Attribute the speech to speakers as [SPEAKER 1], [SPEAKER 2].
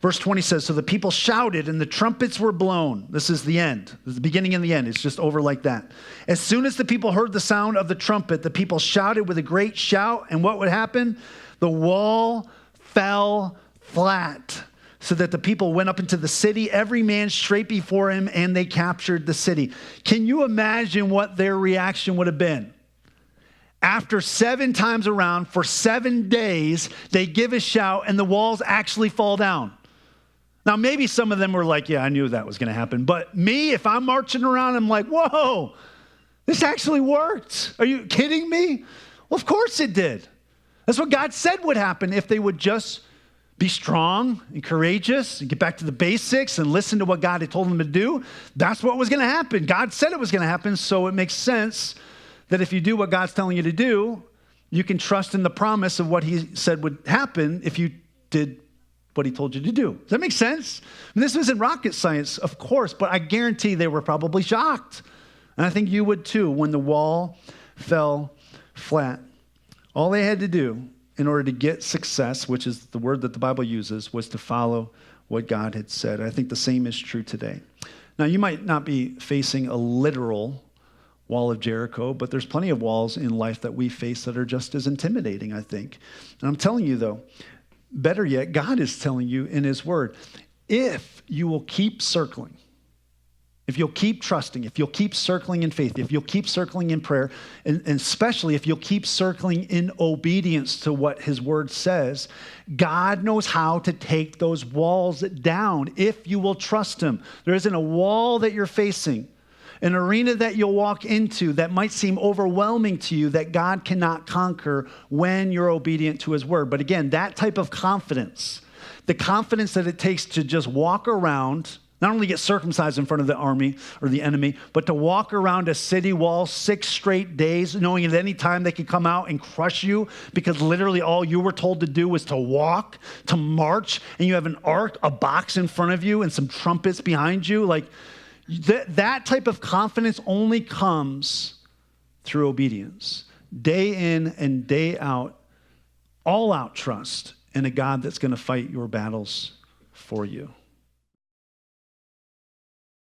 [SPEAKER 1] Verse 20 says, so the people shouted and the trumpets were blown. This is the end. This is the beginning and the end. It's just over like that. As soon as the people heard the sound of the trumpet, the people shouted with a great shout. And what would happen? The wall fell flat so that the people went up into the city, every man straight before him, and they captured the city. Can you imagine what their reaction would have been? After 7 times around, for 7 days, they give a shout and the walls actually fall down. Now, maybe some of them were like, yeah, I knew that was going to happen. But me, if I'm marching around, I'm like, whoa, this actually worked. Are you kidding me? Well, of course it did. That's what God said would happen if they would just be strong and courageous and get back to the basics and listen to what God had told them to do. That's what was going to happen. God said it was going to happen, so it makes sense that if you do what God's telling you to do, you can trust in the promise of what he said would happen if you did what he told you to do. Does that make sense? I mean, this isn't rocket science, of course, but I guarantee they were probably shocked. And I think you would too when the wall fell flat. All they had to do in order to get success, which is the word that the Bible uses, was to follow what God had said. I think the same is true today. Now, you might not be facing a literal wall of Jericho, but there's plenty of walls in life that we face that are just as intimidating, I think. And I'm telling you, though, better yet, God is telling you in his word, if you will keep circling, if you'll keep trusting, if you'll keep circling in faith, if you'll keep circling in prayer, and especially if you'll keep circling in obedience to what his word says, God knows how to take those walls down if you will trust him. There isn't a wall that you're facing, an arena that you'll walk into that might seem overwhelming to you that God cannot conquer when you're obedient to his word. But again, that type of confidence, the confidence that it takes to just walk around, not only get circumcised in front of the army or the enemy, but to walk around a city wall 6 straight days, knowing at any time they could come out and crush you because literally all you were told to do was to walk, to march, and you have an ark, a box in front of you and some trumpets behind you. Like, that type of confidence only comes through obedience. Day in and day out, all out trust in a God that's going to fight your battles for you.